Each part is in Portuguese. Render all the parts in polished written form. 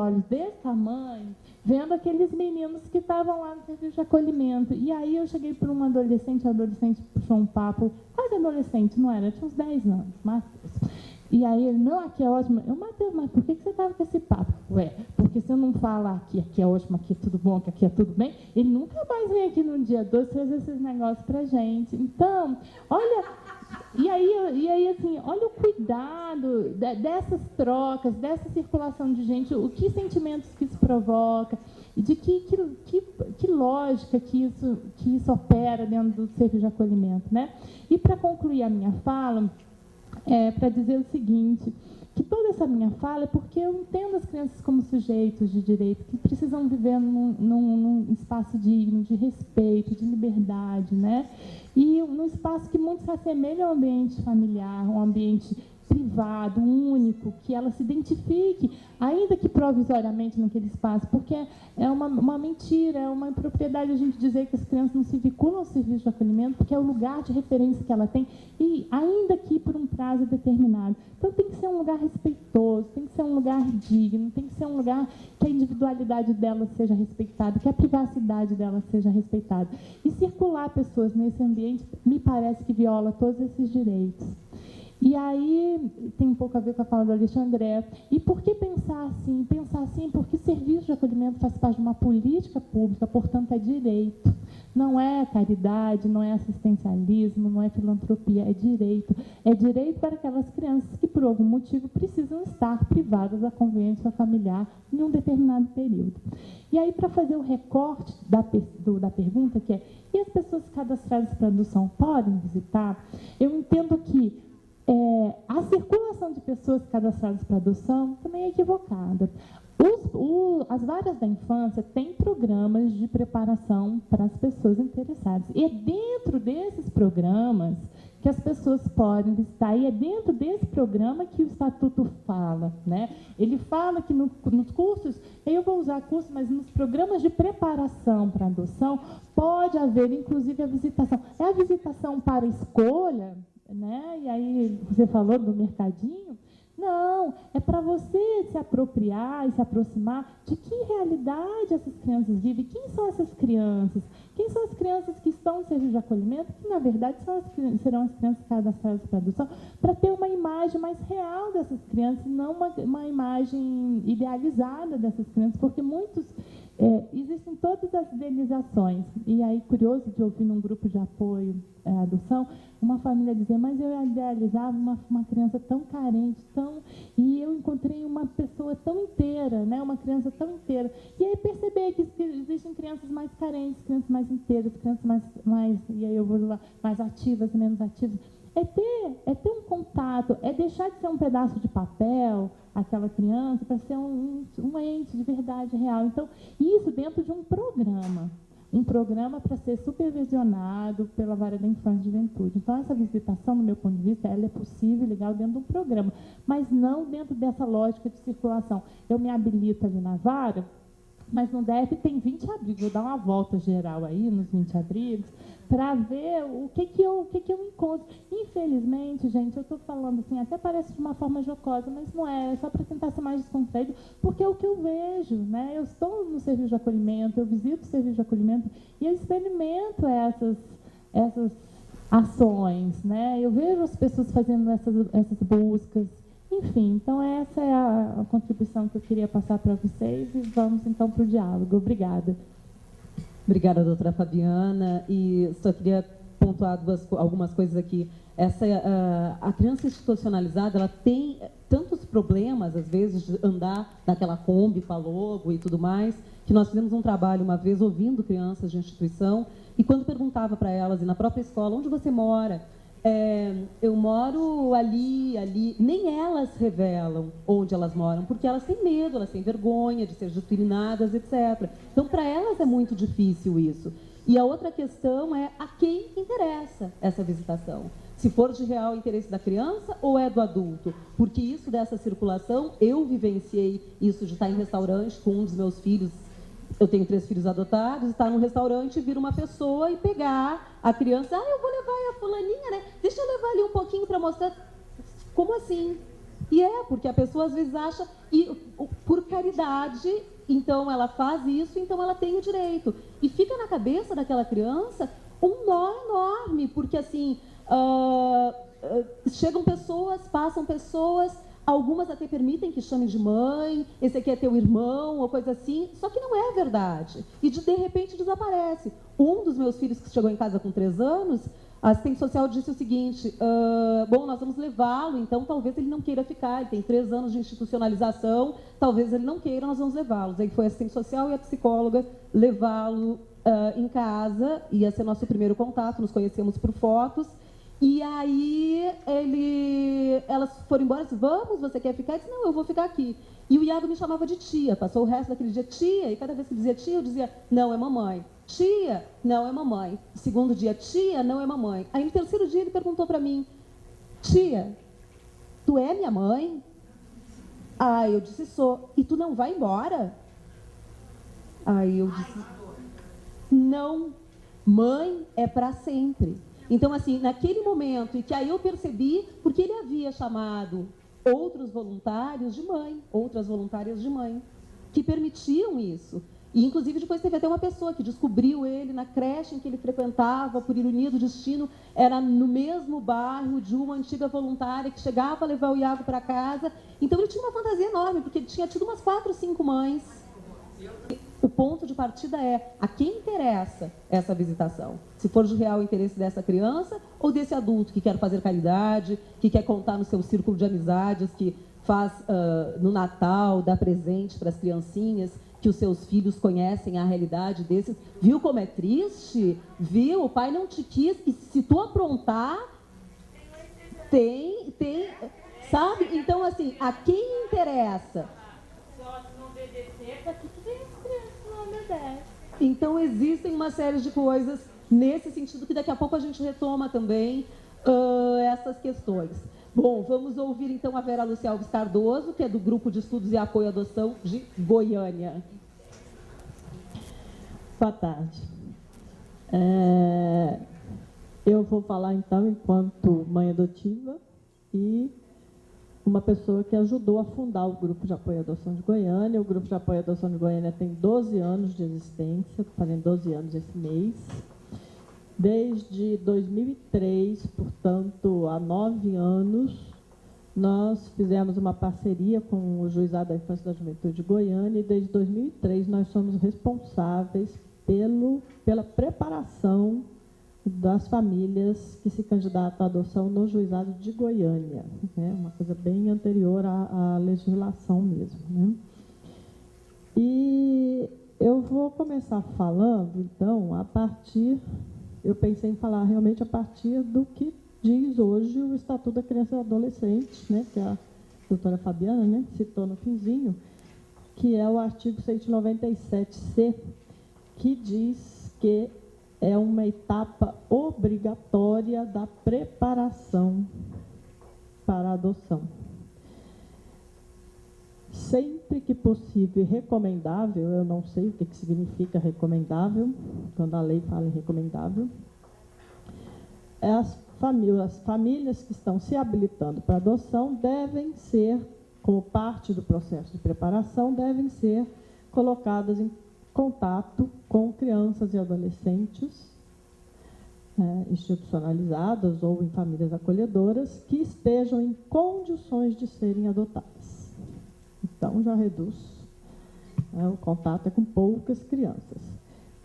olhos desse tamanho, vendo aqueles meninos que estavam lá no serviço de acolhimento. E aí eu cheguei para um adolescente, puxou um papo, quase adolescente, não era? Tinha uns 10 anos, Matheus. E aí ele, não, aqui é ótimo. Eu, Matheus, mas por que você estava com esse papo? Ué, porque se eu não falar aqui é ótimo, aqui é tudo bom, que aqui é tudo bem, ele nunca mais vem aqui no dia 12 trazer esses negócios para gente. Então, olha... E aí, assim, olha o cuidado dessas trocas, dessa circulação de gente, o que sentimentos que isso provoca, e de que lógica que isso opera dentro do serviço de acolhimento, né? E para concluir a minha fala, para dizer o seguinte, que toda essa minha fala é porque eu entendo as crianças como sujeitos de direito, que precisam viver num espaço digno, de respeito, de liberdade, né? E num espaço que muito se assemelha ao ambiente familiar, um ambiente privado, único, que ela se identifique, ainda que provisoriamente naquele espaço, porque é uma mentira, é uma impropriedade a gente dizer que as crianças não se vinculam ao serviço de acolhimento, porque é o lugar de referência que ela tem, e ainda que por um prazo determinado. Então tem que ser um lugar respeitoso, tem que ser um lugar digno, tem que ser um lugar que a individualidade dela seja respeitada, que a privacidade dela seja respeitada. E circular pessoas nesse ambiente me parece que viola todos esses direitos. E aí tem um pouco a ver com a fala do Alexandre. E por que pensar assim? Pensar assim porque serviço de acolhimento faz parte de uma política pública, portanto é direito. Não é caridade, não é assistencialismo, não é filantropia, é direito. É direito para aquelas crianças que, por algum motivo, precisam estar privadas da convivência familiar em um determinado período. E aí, para fazer o recorte da pergunta, que é, e as pessoas cadastradas para adoção podem visitar? Eu entendo que a circulação de pessoas cadastradas para adoção também é equivocada. As varas da infância têm programas de preparação para as pessoas interessadas. E é dentro desses programas que as pessoas podem visitar. E é dentro desse programa que o Estatuto fala, né? Ele fala que nos cursos, eu vou usar curso, mas nos programas de preparação para adoção, pode haver, inclusive, a visitação. É a visitação para escolha, né? E aí você falou do mercadinho. Não, é para você se apropriar e se aproximar de que realidade essas crianças vivem. Quem são essas crianças? Quem são as crianças que estão no serviço de acolhimento, que, na verdade, serão as crianças cadastradas para adoção, para ter uma imagem mais real dessas crianças, não uma imagem idealizada dessas crianças, porque existem todas as idealizações. E aí, curioso de ouvir num grupo de apoio à adoção, uma família dizer, mas eu idealizava uma criança tão carente, e eu encontrei uma pessoa tão inteira, né? Uma criança tão inteira. E aí perceber que existem crianças mais carentes, crianças mais inteiras, crianças mais e aí eu vou lá, mais ativas, menos ativas. É ter um contato, é deixar de ser um pedaço de papel, aquela criança, para ser um ente de verdade real. Então, isso dentro de um programa para ser supervisionado pela Vara da Infância e Juventude. Então, essa visitação, no meu ponto de vista, ela é possível e legal dentro de um programa, mas não dentro dessa lógica de circulação. Eu me habilito ali na vara, mas no DF tem 20 abrigos. Vou dar uma volta geral aí nos 20 abrigos para ver o que eu encontro. Infelizmente, gente, eu estou falando assim, até parece de uma forma jocosa, mas não é só para tentar ser mais descontraído, porque é o que eu vejo, né? Eu estou no serviço de acolhimento, eu visito o serviço de acolhimento e eu experimento essas ações, né? Eu vejo as pessoas fazendo essas buscas. Enfim, então essa é a contribuição que eu queria passar para vocês e vamos então para o diálogo. Obrigada. Obrigada, doutora Fabiana. E só queria pontuar algumas coisas aqui. A criança institucionalizada, ela tem tantos problemas, às vezes, de andar naquela Kombi com a logo e tudo mais, que nós fizemos um trabalho uma vez ouvindo crianças de instituição e quando perguntava para elas, e na própria escola, onde você mora? Eu moro ali, nem elas revelam onde elas moram, porque elas têm medo, elas têm vergonha de ser discriminadas, etc. Então, para elas é muito difícil isso. E a outra questão é a quem interessa essa visitação. Se for de real interesse da criança ou é do adulto? Porque isso dessa circulação, eu vivenciei isso de estar em restaurante com um dos meus filhos. Eu tenho 3 filhos adotados, estar num restaurante e vir uma pessoa e pegar a criança. Eu vou levar a fulaninha, né? Deixa eu levar ali um pouquinho para mostrar. Como assim? E porque a pessoa às vezes acha, e por caridade, então ela faz isso, então ela tem o direito. E fica na cabeça daquela criança um nó enorme, porque assim, chegam pessoas, passam pessoas, algumas até permitem que chamem de mãe, esse aqui é teu irmão, ou coisa assim, só que não é verdade. E de repente desaparece. Um dos meus filhos que chegou em casa com 3 anos, a assistente social disse o seguinte, bom, nós vamos levá-lo, então talvez ele não queira ficar, ele tem 3 anos de institucionalização, talvez ele não queira, nós vamos levá-lo. Aí foi a assistente social e a psicóloga levá-lo em casa, ia ser nosso primeiro contato, nos conhecemos por fotos, e aí elas foram embora, disse, vamos, você quer ficar? Eu disse, não, eu vou ficar aqui. E o Iago me chamava de tia, passou o resto daquele dia, tia, e cada vez que dizia tia, eu dizia, não, é mamãe. Tia, não é mamãe. Segundo dia, tia, não é mamãe. Aí no terceiro dia ele perguntou para mim, tia, tu é minha mãe? Aí eu disse, sou. E tu não vai embora? Aí eu disse, não, mãe é para sempre. Então assim, naquele momento, e que aí eu percebi, porque ele havia chamado outros voluntários de mãe, outras voluntárias de mãe, que permitiam isso. E, inclusive, depois teve até uma pessoa que descobriu ele na creche em que ele frequentava, por ironia do destino, era no mesmo bairro de uma antiga voluntária que chegava a levar o Iago para casa. Então, ele tinha uma fantasia enorme, porque ele tinha tido umas 4, 5 mães. O ponto de partida é a quem interessa essa visitação. Se for de real interesse dessa criança ou desse adulto que quer fazer caridade, que quer contar no seu círculo de amizades, que faz no Natal, dá presente para as criancinhas, que os seus filhos conhecem a realidade desses. Viu como é triste? Viu? O pai não te quis. E se tu aprontar, tem, sabe? Então, assim, a quem interessa? Então, existem uma série de coisas nesse sentido que daqui a pouco a gente retoma também essas questões. Bom, vamos ouvir então a Vera Lúcia Alves Cardoso, que é do Grupo de Estudos e Apoio à Adoção de Goiânia. Boa tarde. Eu vou falar então enquanto mãe adotiva e uma pessoa que ajudou a fundar o Grupo de Apoio à Adoção de Goiânia. O Grupo de Apoio à Adoção de Goiânia tem 12 anos de existência, fazendo 12 anos esse mês. Desde 2003, portanto, há 9 anos, nós fizemos uma parceria com o Juizado da Infância e da Juventude de Goiânia e desde 2003 nós somos responsáveis pela preparação das famílias que se candidatam à adoção no Juizado de Goiânia. Né? Uma coisa bem anterior à legislação mesmo. Né? E eu vou começar falando, então, eu pensei em falar realmente a partir do que diz hoje o Estatuto da Criança e do Adolescente, né, que a doutora Fabiana, né, citou no finzinho, que é o artigo 197C, que diz que é uma etapa obrigatória da preparação para a adoção. Sempre que possível e recomendável, eu não sei o que significa recomendável, quando a lei fala em recomendável, as famílias que estão se habilitando para adoção devem ser, como parte do processo de preparação, devem ser colocadas em contato com crianças e adolescentes institucionalizadas ou em famílias acolhedoras que estejam em condições de serem adotadas. Então, já reduz. O contato é com poucas crianças.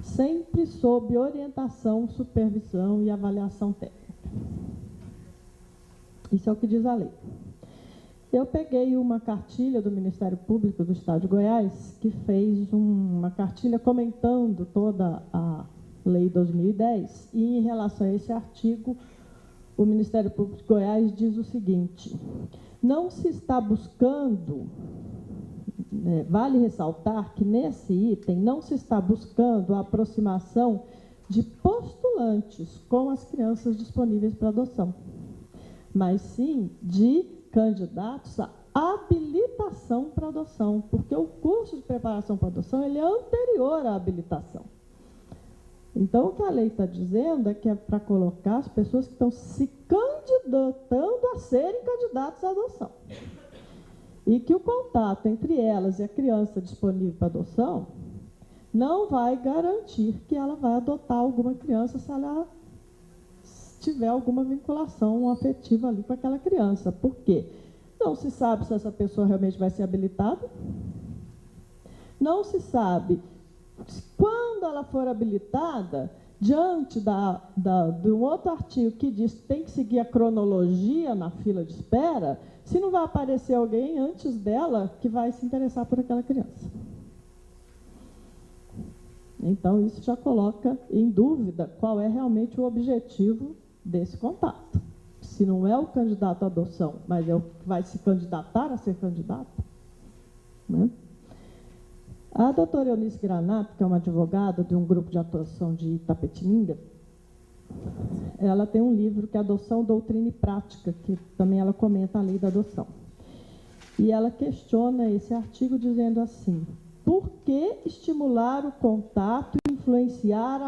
Sempre sob orientação, supervisão e avaliação técnica. Isso é o que diz a lei. Eu peguei uma cartilha do Ministério Público do Estado de Goiás, que fez uma cartilha comentando toda a Lei 2010, e em relação a esse artigo, o Ministério Público de Goiás diz o seguinte: não se está buscando, vale ressaltar que nesse item não se está buscando a aproximação de postulantes com as crianças disponíveis para adoção, mas sim de candidatos à habilitação para adoção, porque o curso de preparação para adoção ele é anterior à habilitação. Então, o que a lei está dizendo é que é para colocar as pessoas que estão se candidatando a serem candidatos à adoção. e que o contato entre elas e a criança disponível para adoção não vai garantir que ela vai adotar alguma criança se ela tiver alguma vinculação afetiva ali com aquela criança. Por quê? Não se sabe se essa pessoa realmente vai ser habilitada, não se sabe quando ela for habilitada, diante de um outro artigo que diz que tem que seguir a cronologia na fila de espera, se não vai aparecer alguém antes dela que vai se interessar por aquela criança. Então, isso já coloca em dúvida qual é realmente o objetivo desse contato. Se não é o candidato à adoção, mas é o que vai se candidatar a ser candidato, né? A doutora Eunice Granato, que é uma advogada de um grupo de atuação de Itapetininga, ela tem um livro que é Adoção, Doutrina e Prática, que também ela comenta a lei da adoção. E ela questiona esse artigo dizendo assim: por que estimular o contato e influenciar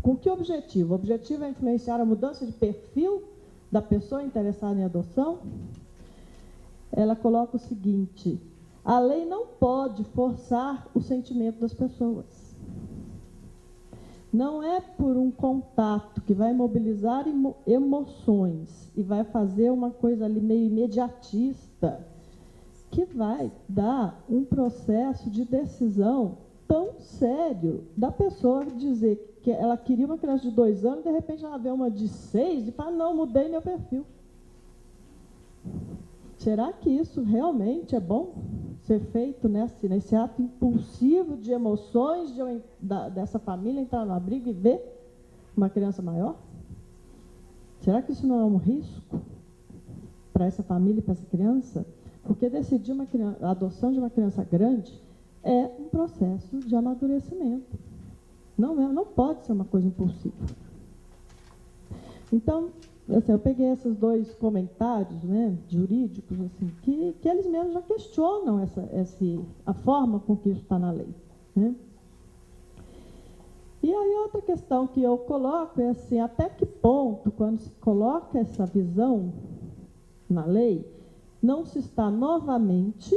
com que objetivo? O objetivo é influenciar a mudança de perfil da pessoa interessada em adoção? Ela coloca o seguinte: a lei não pode forçar o sentimento das pessoas. Não é por um contato que vai mobilizar emoções e vai fazer uma coisa ali meio imediatista que vai dar um processo de decisão tão sério da pessoa dizer que ela queria uma criança de 2 anos, de repente ela vê uma de 6 e fala: não, mudei meu perfil. Será que isso realmente é bom ser feito nesse ato impulsivo de emoções dessa família entrar no abrigo e ver uma criança maior? Será que isso não é um risco para essa família e para essa criança? Porque decidir a adoção de uma criança grande é um processo de amadurecimento. Não pode ser uma coisa impulsiva. Então, assim, eu peguei esses 2 comentários, né, jurídicos, assim, que eles mesmos já questionam a forma com que isso está na lei, né? E aí outra questão que eu coloco é assim: até que ponto, quando se coloca essa visão na lei, não se está novamente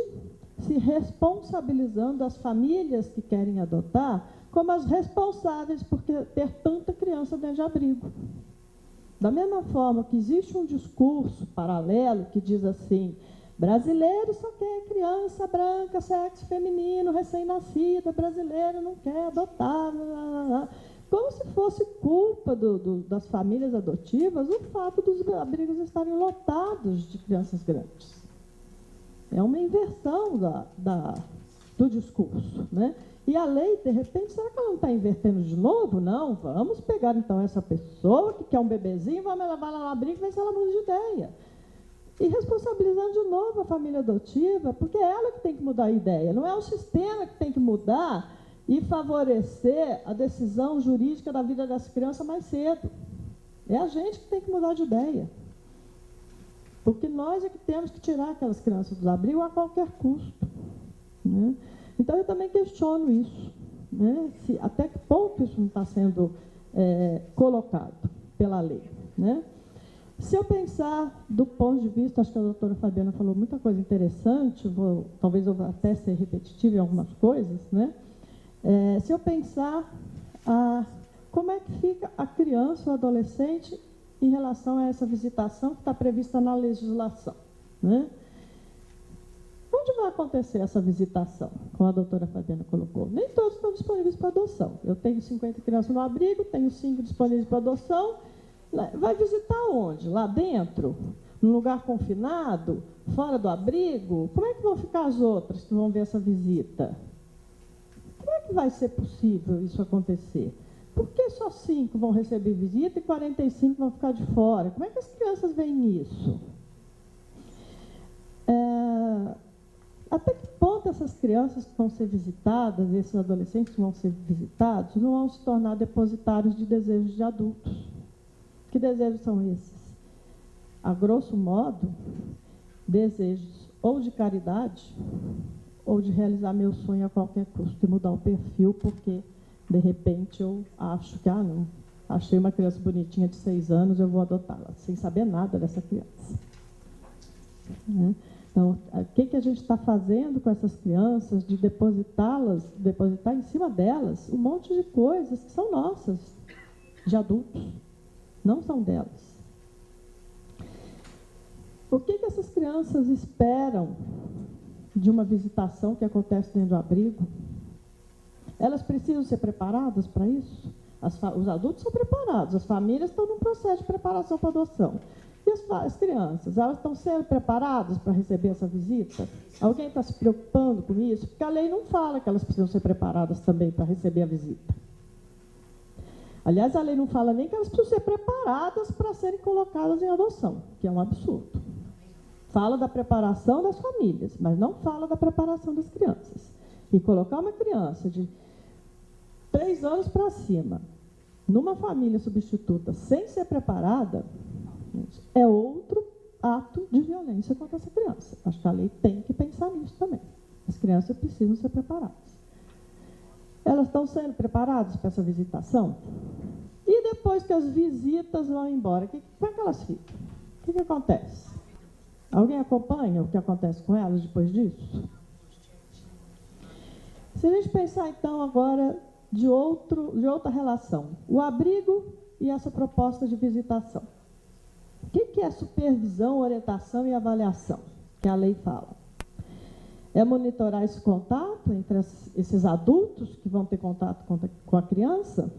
se responsabilizando as famílias que querem adotar como as responsáveis por ter tanta criança dentro de abrigo? Da mesma forma que existe um discurso paralelo que diz assim: brasileiro só quer criança branca, sexo feminino, recém-nascida, brasileiro não quer adotar, como se fosse culpa das famílias adotivas o fato dos abrigos estarem lotados de crianças grandes. É uma inversão do discurso, né? E a lei, de repente, será que ela não está invertendo de novo? Não, vamos pegar então essa pessoa que quer um bebezinho, vamos levar lá no abrigo e ver se ela muda de ideia. E responsabilizando de novo a família adotiva, porque é ela que tem que mudar a ideia, não é o sistema que tem que mudar e favorecer a decisão jurídica da vida dessa criança mais cedo. É a gente que tem que mudar de ideia. Porque nós é que temos que tirar aquelas crianças do abrigo a qualquer custo, né? Então, eu também questiono isso, né? Até que ponto isso não está sendo colocado pela lei, né? Se eu pensar do ponto de vista, acho que a doutora Fabiana falou muita coisa interessante, talvez eu vou até ser repetitiva em algumas coisas, né? Se eu pensar como é que fica a criança ou adolescente em relação a essa visitação que está prevista na legislação, né? Onde vai acontecer essa visitação, como a doutora Fabiana colocou? Nem todos estão disponíveis para adoção. Eu tenho 50 crianças no abrigo, tenho 5 disponíveis para adoção. Vai visitar onde? Lá dentro? Num lugar confinado? Fora do abrigo? Como é que vão ficar as outras que vão ver essa visita? Como é que vai ser possível isso acontecer? Por que só 5 vão receber visita e 45 vão ficar de fora? Como é que as crianças veem isso? Até que ponto essas crianças que vão ser visitadas, esses adolescentes que vão ser visitados, não vão se tornar depositários de desejos de adultos? Que desejos são esses? A grosso modo, desejos ou de caridade, ou de realizar meu sonho a qualquer custo e mudar o perfil, porque, de repente, eu acho que, não, achei uma criança bonitinha de 6 anos, eu vou adotá-la, sem saber nada dessa criança, né? Então, o que a gente está fazendo com essas crianças, de depositar em cima delas um monte de coisas que são nossas, de adultos, não são delas. O que essas crianças esperam de uma visitação que acontece dentro do abrigo? Elas precisam ser preparadas para isso? Os adultos são preparados, as famílias estão num processo de preparação para adoção. E as crianças, elas estão sendo preparadas para receber essa visita? Alguém está se preocupando com isso? Porque a lei não fala que elas precisam ser preparadas também para receber a visita. Aliás, a lei não fala nem que elas precisam ser preparadas para serem colocadas em adoção, que é um absurdo. Fala da preparação das famílias, mas não fala da preparação das crianças. E colocar uma criança de 3 anos para cima, numa família substituta, sem ser preparada, é outro ato de violência contra essa criança. Acho que a lei tem que pensar nisso também. As crianças precisam ser preparadas. Elas estão sendo preparadas para essa visitação? E depois que as visitas vão embora, como é que elas ficam? O que acontece? Alguém acompanha o que acontece com elas depois disso? Se a gente pensar, então, agora de outra relação, o abrigo e essa proposta de visitação. O que é supervisão, orientação e avaliação, que a lei fala? É monitorar esse contato entre esses adultos que vão ter contato com a criança?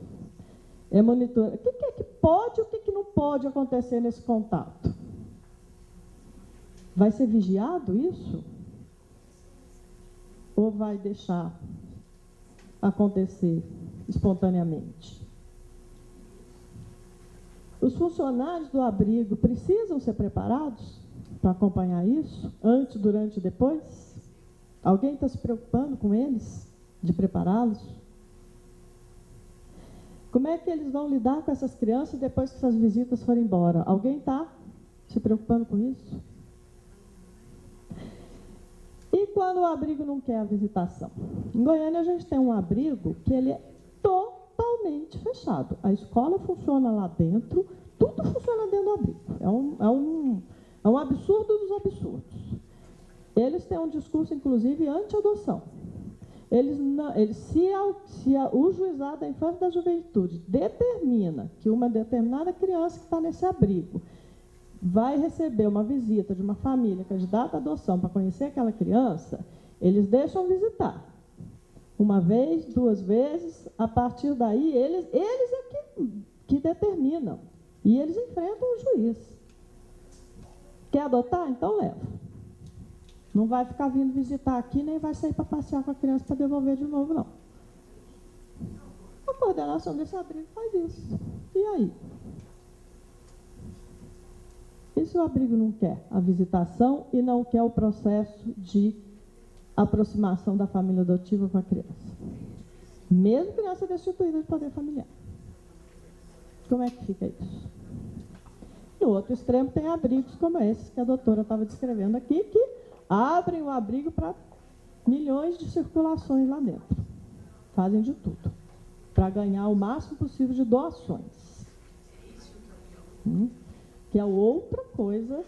É monitorar o que é que pode e o que não pode acontecer nesse contato? Vai ser vigiado isso? Ou vai deixar acontecer espontaneamente? Os funcionários do abrigo precisam ser preparados para acompanhar isso, antes, durante e depois? Alguém está se preocupando com eles, de prepará-los? Como é que eles vão lidar com essas crianças depois que essas visitas forem embora? Alguém está se preocupando com isso? E quando o abrigo não quer a visitação? Em Goiânia, a gente tem um abrigo que ele é totalmente fechado. A escola funciona lá dentro, tudo funciona dentro do abrigo. É um absurdo dos absurdos. Eles têm um discurso, inclusive, anti-adoção. Se o juizado da infância e da juventude determina que uma determinada criança que está nesse abrigo vai receber uma visita de uma família candidata à adoção para conhecer aquela criança, eles deixam visitar. 1 vez, 2 vezes, a partir daí, eles é que determinam. E eles enfrentam o juiz. Quer adotar? Então leva. Não vai ficar vindo visitar aqui, nem vai sair para passear com a criança para devolver de novo, não. A coordenação desse abrigo faz isso. E aí? E se o abrigo não quer a visitação e não quer o processo de aproximação da família adotiva com a criança? Mesmo criança destituída de poder familiar. Como é que fica isso? No outro extremo tem abrigos como esses que a doutora estava descrevendo aqui, que abrem o abrigo para milhões de circulações lá dentro. Fazem de tudo para ganhar o máximo possível de doações. Que é outra coisa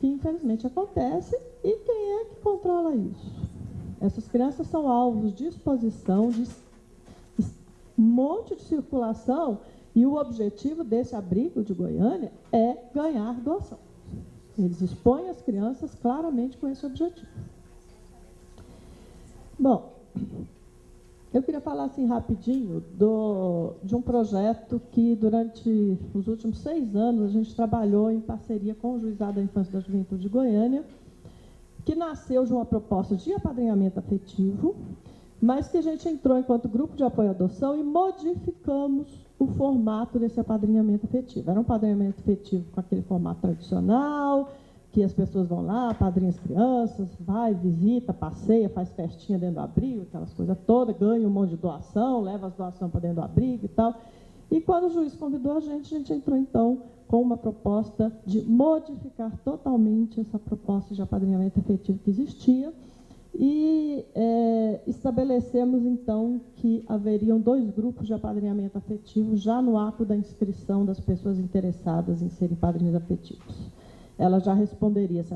que, infelizmente, acontece. E quem é que controla isso? Essas crianças são alvos de exposição, de um monte de circulação, e o objetivo desse abrigo de Goiânia é ganhar doação. Eles expõem as crianças claramente com esse objetivo. Bom, eu queria falar assim rapidinho de um projeto que durante os últimos 6 anos a gente trabalhou em parceria com o Juizado da Infância e da Juventude de Goiânia, que nasceu de uma proposta de apadrinhamento afetivo, mas que a gente entrou enquanto grupo de apoio à adoção e modificamos o formato desse apadrinhamento afetivo. Era um apadrinhamento afetivo com aquele formato tradicional, que as pessoas vão lá, apadrinham as crianças, vai, visita, passeia, faz festinha dentro do abrigo, aquelas coisas todas, ganha um monte de doação, leva as doações para dentro do abrigo e tal. E quando o juiz convidou a gente entrou, então, com uma proposta de modificar totalmente essa proposta de apadrinhamento afetivo que existia, e estabelecemos, então, que haveriam 2 grupos de apadrinhamento afetivo já no ato da inscrição das pessoas interessadas em serem padrinhos afetivos. Ela já responderia se